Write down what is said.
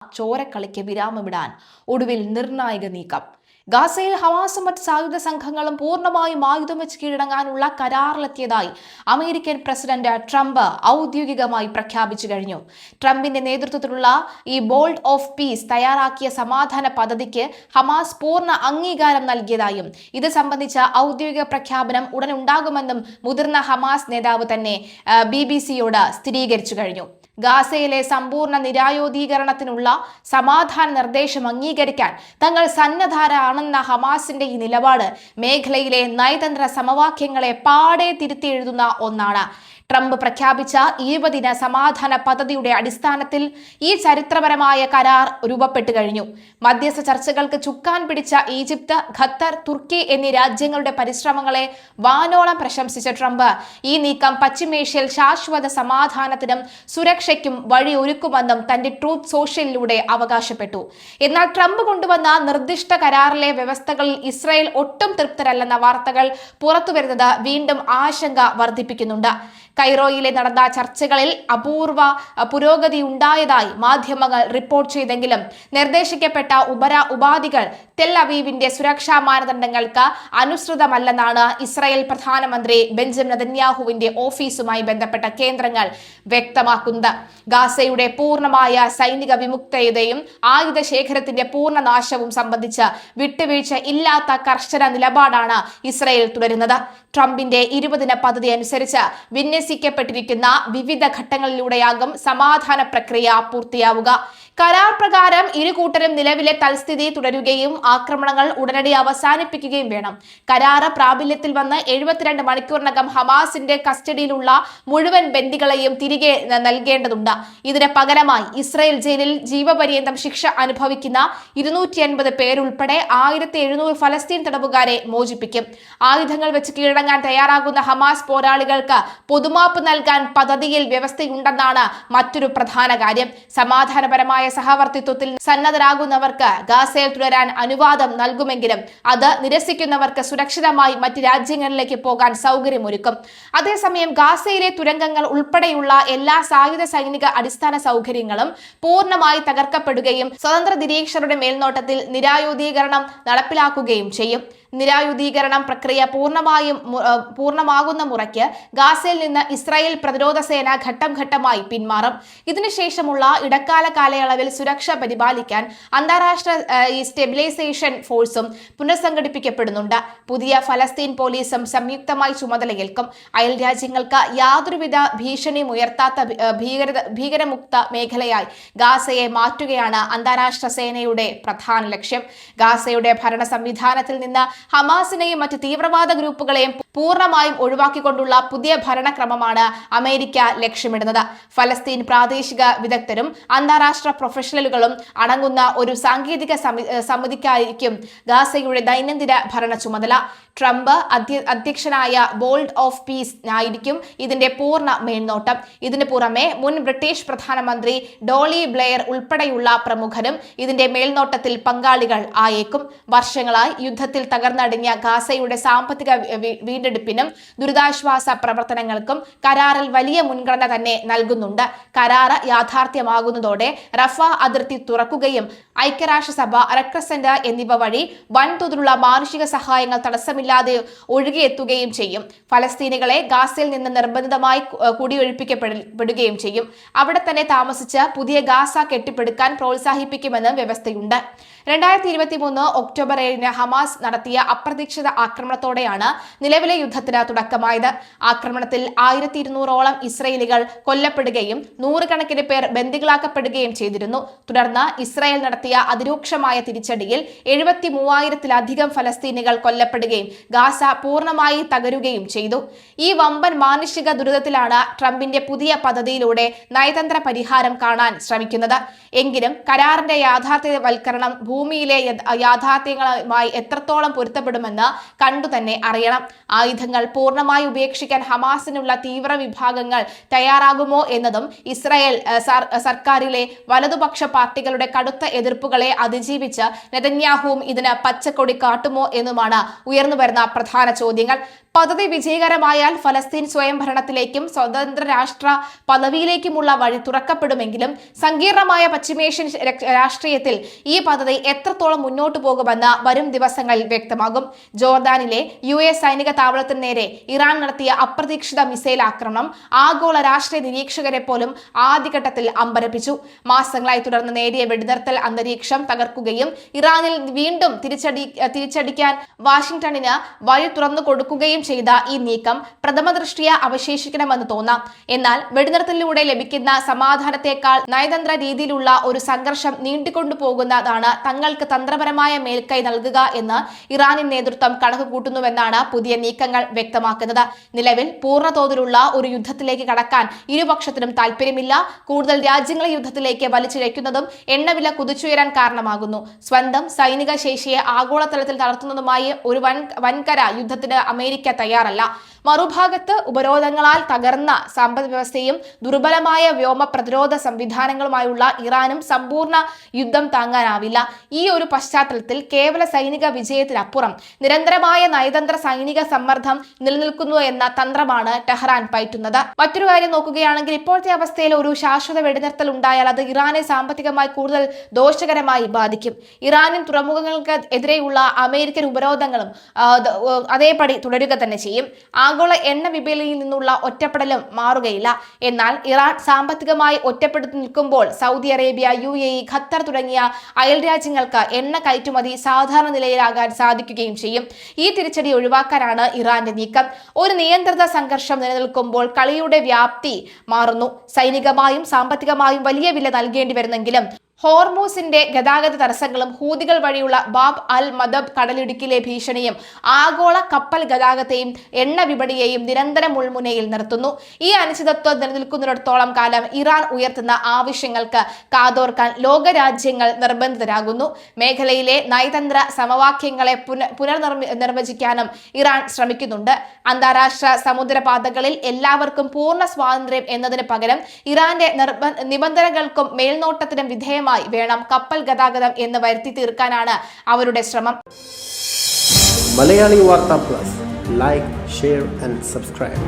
ചോരക്കളിക്ക് വിരാമമിടാൻ ഒടുവിൽ നിർണായക നീക്കം. ഗാസയിൽ ഹമാസും മറ്റ് സായുധ സംഘങ്ങളും പൂർണ്ണമായും ആയുധം വെച്ച് കീഴടങ്ങാനുള്ള കരാറിലെത്തിയതായി അമേരിക്കൻ പ്രസിഡന്റ് ട്രംപ് ഔദ്യോഗികമായി പ്രഖ്യാപിച്ചു കഴിഞ്ഞു. ട്രംപിന്റെ നേതൃത്വത്തിലുള്ള ഈ ബോൾഡ് ഓഫ് പീസ് തയ്യാറാക്കിയ സമാധാന പദ്ധതിക്ക് ഹമാസ് പൂർണ്ണ അംഗീകാരം നൽകിയതായും ഇത് സംബന്ധിച്ച ഔദ്യോഗിക പ്രഖ്യാപനം ഉടൻ ഉണ്ടാകുമെന്നും മുതിർന്ന ഹമാസ് നേതാവ് തന്നെ BBC-യോട് സ്ഥിരീകരിച്ചു കഴിഞ്ഞു. ഗാസയിലെ സമ്പൂർണ്ണ നിരായുധീകരണത്തിനുള്ള സമാധാന നിർദ്ദേശം അംഗീകരിക്കാൻ തങ്ങൾ സന്നദ്ധരാണെന്ന ഹമാസിന്റെ ഈ നിലപാട് മേഖലയിലെ നയതന്ത്ര സമവാക്യങ്ങളെ പാടെ തിരുത്തിയെഴുതുന്ന ഒന്നാണ്. ട്രംപ് പ്രഖ്യാപിച്ച 20 ദിന സമാധാന പദ്ധതിയുടെ അടിസ്ഥാനത്തിൽ ഈ ചരിത്രപരമായ കരാർ രൂപപ്പെട്ടു കഴിഞ്ഞു. മധ്യസ്ഥ ചർച്ചകൾക്ക് ചുക്കാൻ പിടിച്ച ഈജിപ്ത്, ഖത്തർ, തുർക്കി എന്നീ രാജ്യങ്ങളുടെ പരിശ്രമങ്ങളെ വാനോളം പ്രശംസിച്ച ട്രംപ് ഈ നീക്കം പശ്ചിമേഷ്യയിൽ ശാശ്വത സമാധാനത്തിനും സുരക്ഷയ്ക്കും വഴിയൊരുക്കുമെന്നും തന്റെ ട്രൂത്ത് സോഷ്യലിലൂടെ അവകാശപ്പെട്ടു. എന്നാൽ ട്രംപ് കൊണ്ടുവന്ന നിർദ്ദിഷ്ട കരാറിലെ വ്യവസ്ഥകളിൽ ഇസ്രായേൽ ഒട്ടും തൃപ്തരല്ലെന്ന വാർത്തകൾ പുറത്തുവരുന്നത് വീണ്ടും ആശങ്ക വർദ്ധിപ്പിക്കുന്നുണ്ട്. കൈറോയിലെ നടന്ന ചർച്ചകളിൽ അപൂർവ പുരോഗതി ഉണ്ടായതായി മാധ്യമങ്ങൾ റിപ്പോർട്ട് ചെയ്തെങ്കിലും നിർദ്ദേശിക്കപ്പെട്ട ഉപാധികൾ ടെൽ അവീവിന്റെ സുരക്ഷാ മാനദണ്ഡങ്ങൾക്ക് അനുസൃതമല്ലെന്നാണ് ഇസ്രായേൽ പ്രധാനമന്ത്രി ബെഞ്ചമിൻ നെതന്യാഹുവിന്റെ ഓഫീസുമായി ബന്ധപ്പെട്ട കേന്ദ്രങ്ങൾ വ്യക്തമാക്കുന്നത്. ഗാസയുടെ പൂർണ്ണമായ സൈനിക വിമുക്തതയും ആയുധ ശേഖരത്തിന്റെ പൂർണ്ണ നാശവും സംബന്ധിച്ച് വിട്ടുവീഴ്ച ഇല്ലാത്ത കർശന നിലപാടാണ് ഇസ്രായേൽ തുടരുന്നത്. ട്രംപിന്റെ 20 ദിന പദ്ധതി അനുസരിച്ച് വിന്യസിക്കപ്പെട്ടിരിക്കുന്ന വിവിധ ഘട്ടങ്ങളിലൂടെയാകും സമാധാന പ്രക്രിയ പൂർത്തിയാവുക. കരാർ പ്രകാരം ഇരു കൂട്ടരും നിലവിലെ തൽസ്ഥിതി തുടരുകയും ആക്രമണങ്ങൾ ഉടനടി അവസാനിപ്പിക്കുകയും വേണം. കരാറ് പ്രാബല്യത്തിൽ വന്ന് 72 മണിക്കൂറിനകം ഹമാസിന്റെ കസ്റ്റഡിയിലുള്ള മുഴുവൻ ബന്ദികളെയും തിരികെ നൽകേണ്ടതുണ്ട്. ഇതിന് പകരമായി ഇസ്രായേൽ ജയിലിൽ ജീവപര്യന്തം ശിക്ഷ അനുഭവിക്കുന്ന 250 പേരുൾപ്പെടെ 1700 ഫലസ്തീൻ തടവുകാരെ മോചിപ്പിക്കും. ആയുധങ്ങൾ വെച്ച് കീഴടങ്ങാൻ തയ്യാറാകുന്ന ഹമാസ് പോരാളികൾക്ക് പൊതുമാപ്പ് നൽകാൻ പദ്ധതിയിൽ വ്യവസ്ഥയുണ്ടെന്നാണ് മറ്റൊരു പ്രധാന കാര്യം. സമാധാനപരമായ സഹവർത്തിത്വത്തിൽ സന്നദ്ധരാകുന്നവർക്ക് ഗാസയിൽ തുടരാൻ അനുവാദം നൽകുമെങ്കിലും അത് നിരസിക്കുന്നവർക്ക് സുരക്ഷിതമായി മറ്റ് രാജ്യങ്ങളിലേക്ക് പോകാൻ സൗകര്യമൊരുക്കും. അതേസമയം ഗാസയിലെ തുരങ്കങ്ങൾ ഉൾപ്പെടെയുള്ള എല്ലാ സായുധ സൈനിക അടിസ്ഥാന സൗകര്യങ്ങളും പൂർണ്ണമായി തകർക്കപ്പെടുകയും സ്വതന്ത്ര നിരീക്ഷകരുടെ മേൽനോട്ടത്തിൽ നിരായുധീകരണം നടപ്പിലാക്കുകയും ചെയ്യും. നിരായുധീകരണം പ്രക്രിയ പൂർണ്ണമാകുന്ന മുറയ്ക്ക് ഗാസയിൽ നിന്ന് ഇസ്രായേൽ പ്രതിരോധ സേന ഘട്ടം ഘട്ടമായി പിന്മാറും. ഇതിനുശേഷമുള്ള ഇടക്കാല കാലയളവിൽ സുരക്ഷ പരിപാലിക്കാൻ അന്താരാഷ്ട്ര സ്റ്റെബിലൈസേഷൻ ഫോഴ്സും പുനഃസംഘടിപ്പിക്കപ്പെടുന്നുണ്ട്. പുതിയ ഫലസ്തീൻ പോലീസും സംയുക്തമായി ചുമതലയേൽക്കും. അയൽ രാജ്യങ്ങൾക്ക് യാതൊരുവിധ ഭീഷണിയും ഉയർത്താത്ത ഭീകരമുക്ത മേഖലയായി ഗാസയെ മാറ്റുകയാണ് അന്താരാഷ്ട്ര സേനയുടെ പ്രധാന ലക്ഷ്യം. ഗാസയുടെ ഭരണ സംവിധാനത്തിൽ നിന്ന് ഹമാസിനെയും മറ്റ് തീവ്രവാദ ഗ്രൂപ്പുകളെയും പൂർണ്ണമായും ഒഴിവാക്കിക്കൊണ്ടുള്ള പുതിയ ഭരണക്രമമാണ് അമേരിക്ക ലക്ഷ്യമിടുന്നത്. ഫലസ്തീൻ പ്രാദേശിക വിദഗ്ധരും അന്താരാഷ്ട്ര പ്രൊഫഷണലുകളും അടങ്ങുന്ന ഒരു സാങ്കേതിക സമിതിക്കായിരിക്കും ഗാസയുടെ ദൈനംദിന ഭരണ ചുമതല. ട്രംപ് അധ്യക്ഷനായ ബോൾഡ് ഓഫ് പീസ് ആയിരിക്കും ഇതിന്റെ പൂർണ്ണ മേൽനോട്ടം. ഇതിനു പുറമെ മുൻ ബ്രിട്ടീഷ് പ്രധാനമന്ത്രി ഡോളി ബ്ലെയർ ഉൾപ്പെടെയുള്ള പ്രമുഖരും ഇതിന്റെ മേൽനോട്ടത്തിൽ പങ്കാളികൾ ആയേക്കും. വർഷങ്ങളായി യുദ്ധത്തിൽ തകർന്നടിഞ്ഞ ഗാസയുടെ സാമ്പത്തിക വീണ്ടെടുപ്പിനും ദുരിതാശ്വാസ പ്രവർത്തനങ്ങൾക്കും കരാറിൽ വലിയ മുൻഗണന തന്നെ നൽകുന്നുണ്ട്. കരാറ് യാഥാർത്ഥ്യമാകുന്നതോടെ റഫ അതിർത്തി തുറക്കുകയും ഐക്യരാഷ്ട്രസഭ, റെഡ് ക്രസന്റ് എന്നിവ വഴി വൻതോതിലുള്ള മാനുഷിക സഹായങ്ങൾ തടസ്സമില്ലാതെ ഒഴുകിയെത്തുകയും ചെയ്യും. ഫലസ്തീനികളെ ഗാസയിൽ നിന്ന് നിർബന്ധിതമായി കുടിയൊഴിപ്പിക്കപ്പെടുകയും ചെയ്യും. അവിടെ തന്നെ താമസിച്ച് പുതിയ ഗാസ കെട്ടിപ്പടുക്കാൻ പ്രോത്സാഹിപ്പിക്കുമെന്നും വ്യവസ്ഥയുണ്ട്. 2023 ഒക്ടോബർ 7 ഹമാസ് നടത്തിയ അപ്രതീക്ഷിത ആക്രമണത്തോടെയാണ് നിലവിലെ യുദ്ധത്തിന് തുടക്കമായത്. ആക്രമണത്തിൽ 1200ഓളം ഇസ്രായേലികൾ കൊല്ലപ്പെടുകയും 100 കണക്കിന് പേർ ബന്ദികളാക്കപ്പെടുകയും ചെയ്തിരുന്നു. തുടർന്ന് ഇസ്രായേൽ നടത്തിയ അതിരൂക്ഷമായ തിരിച്ചടിയിൽ 73,000-ലധികം ഫലസ്തീനികൾ കൊല്ലപ്പെടുകയും ഗാസ പൂർണ്ണമായി തകരുകയും ചെയ്തു. ഈ വമ്പൻ മാനുഷിക ദുരിതത്തിലാണ് ട്രംപിന്റെ പുതിയ പദ്ധതിയിലൂടെ നയതന്ത്ര പരിഹാരം കാണാൻ ശ്രമിക്കുന്നത്. എങ്കിലും കരാറിന്റെ യാഥാർത്ഥ്യവൽക്കരണം ഭൂമിയിലെ യാഥാർത്ഥ്യങ്ങളുമായി എത്രത്തോളം പൊരുത്തപ്പെടുമെന്ന് കണ്ടുതന്നെ അറിയണം. ആയുധങ്ങൾ പൂർണ്ണമായി ഉപേക്ഷിക്കാൻ ഹമാസിനുള്ള തീവ്ര വിഭാഗങ്ങൾ തയ്യാറാകുമോ എന്നതും ഇസ്രായേൽ സർക്കാരിലെ വലതുപക്ഷ പാർട്ടികളുടെ കടുത്ത എതിർപ്പുകളെ അതിജീവിച്ച് നെതന്യാഹുവും ഇതിന് പച്ചക്കൊടി കാട്ടുമോ എന്നുമാണ് ഉയർന്നുവരുന്ന പ്രധാന ചോദ്യങ്ങൾ. പദ്ധതി വിജയകരമായാൽ ഫലസ്തീൻ സ്വയംഭരണത്തിലേക്കും സ്വതന്ത്ര രാഷ്ട്ര പദവിയിലേക്കുമുള്ള വഴി തുറക്കപ്പെടുമെങ്കിലും സങ്കീർണമായ പശ്ചിമേഷ്യൻ രാഷ്ട്രീയത്തിൽ ഈ പദ്ധതി എത്രത്തോളം മുന്നോട്ടു പോകുമെന്ന് വരും ദിവസങ്ങളിൽ വ്യക്തമാകും. ജോർദാനിലെ US സൈനിക താവളത്തിന് നേരെ ഇറാൻ നടത്തിയ അപ്രതീക്ഷിത മിസൈൽ ആക്രമണം ആഗോള രാഷ്ട്രീയ നിരീക്ഷകരെ പോലും ആദ്യഘട്ടത്തിൽ അമ്പരപ്പിച്ചു. മാസങ്ങളായി തുടർന്ന് നേരിയ വെടിനിർത്തൽ അന്തരീക്ഷം തകർക്കുകയും ഇറാനിൽ വീണ്ടും തിരിച്ചടിക്കാൻ വാഷിംഗ്ടണിന് വഴി തുറന്നു കൊടുക്കുകയും ചെയ്ത ഈ നീക്കം പ്രഥമദൃഷ്ട്യാ അവശേഷിക്കണമെന്ന് തോന്നാം. എന്നാൽ വെടിനിർത്തലിലൂടെ ലഭിക്കുന്ന സമാധാനത്തെക്കാൾ നയതന്ത്ര രീതിയിലുള്ള ഒരു സംഘർഷം നീട്ടിക്കൊണ്ടുപോകുന്നതാണ് തങ്ങൾക്ക് തന്ത്രപരമായ മേൽക്കൈ നൽകുക എന്ന് ഇറാനിയൻ നേതൃത്വം കണക്ക് കൂട്ടുന്നുവെന്നാണ് പുതിയ നീക്കങ്ങൾ വ്യക്തമാക്കുന്നത്. നിലവിൽ പൂർണ്ണതോതിലുള്ള ഒരു യുദ്ധത്തിലേക്ക് കടക്കാൻ ഇരുപക്ഷത്തിനും താല്പര്യമില്ല. കൂടുതൽ രാജ്യങ്ങളെ യുദ്ധത്തിലേക്ക് വലിച്ചിഴയ്ക്കുന്നതും എണ്ണവില കുതിച്ചുയരാൻ കാരണമാകുന്നു. സ്വന്തം സൈനിക ശേഷിയെ ആഗോളതലത്തിൽ തളർത്തുന്നതുമായി ഒരു വൻകര യുദ്ധത്തിന് അമേരിക്ക തയ്യാറല്ല. മറുഭാഗത്ത് ഉപരോധങ്ങളാൽ തകർന്ന സമ്പദ് വ്യവസ്ഥയും ദുർബലമായ വ്യോമ പ്രതിരോധ സംവിധാനങ്ങളുമായുള്ള ഇറാനും സമ്പൂർണ്ണ യുദ്ധം താങ്ങാനാവില്ല. ഈ ഒരു പശ്ചാത്തലത്തിൽ കേവല സൈനിക വിജയത്തിനപ്പുറം നിരന്തരമായ നയതന്ത്ര സൈനിക സമ്മർദ്ദം നിലനിൽക്കുന്നു എന്ന തന്ത്രമാണ് ടെഹ്റാൻ പയറ്റുന്നത്. മറ്റൊരു കാര്യം നോക്കുകയാണെങ്കിൽ ഇപ്പോഴത്തെ അവസ്ഥയിൽ ഒരു ശാശ്വത വെടിനിർത്തൽ ഉണ്ടായാൽ അത് ഇറാനെ സാമ്പത്തികമായി കൂടുതൽ ദോഷകരമായി ബാധിക്കും. ഇറാനിയൻ തുറമുഖങ്ങൾക്ക് എതിരെയുള്ള അമേരിക്കൻ ഉപരോധങ്ങളും അതേപടി തുടരുക തന്നെ ചെയ്യും. ആഗോള എണ്ണ വിപണിയിൽ നിന്നുള്ള ഒറ്റപ്പെടലും മാറുകയില്ല. എന്നാൽ ഇറാൻ സാമ്പത്തികമായി ഒറ്റപ്പെടുത്തി നിൽക്കുമ്പോൾ സൗദി അറേബ്യ, UAE, ഖത്തർ തുടങ്ങിയ അയൽ രാജ്യങ്ങൾക്ക് എണ്ണ കയറ്റുമതി സാധാരണ നിലയിലാകാൻ സാധിക്കുകയും ചെയ്യും. ഈ തിരിച്ചടി ഒഴിവാക്കാനാണ് ഇറാന്റെ നീക്കം. ഒരു നിയന്ത്രിത സംഘർഷം നിലനിൽക്കുമ്പോൾ കളിയുടെ വ്യാപ്തി മാറുന്നു. സൈനികമായും സാമ്പത്തികമായും വലിയ വില നൽകേണ്ടി വരുന്നെങ്കിലും ഹോർമൂസിന്റെ ഗതാഗത തടസ്സങ്ങളും ഹൂതികൾ വഴിയുള്ള ബാബ് അൽ മദബ് കടലിടുക്കിലെ ഭീഷണിയും ആഗോള കപ്പൽ ഗതാഗതത്തെയും എണ്ണ വിപണിയെയും നിരന്തരം മുൾമുനയിൽ നിർത്തുന്നു. ഈ അനിശ്ചിതത്വം നിലനിൽക്കുന്നിടത്തോളം കാലം ഇറാൻ ഉയർത്തുന്ന ആവശ്യങ്ങൾക്ക് കാതോർക്കാൻ ലോകരാജ്യങ്ങൾ നിർബന്ധിതരാകുന്നു. മേഖലയിലെ നയതന്ത്ര സമവാക്യങ്ങളെ പുനർനിർവചിക്കാനും ഇറാൻ ശ്രമിക്കുന്നുണ്ട്. അന്താരാഷ്ട്ര സമുദ്രപാതകളിൽ എല്ലാവർക്കും പൂർണ്ണ സ്വാതന്ത്ര്യം എന്നതിന് പകരം ഇറാന്റെ നിബന്ധനകൾക്കും മേൽനോട്ടത്തിനും വിധേയമായി വേണം കപ്പൽ ഗതാഗതം എന്ന് വരുത്തി തീർക്കാനാണ് അവരുടെ ശ്രമം. മലയാളി വാർത്ത plus, like, share and subscribe.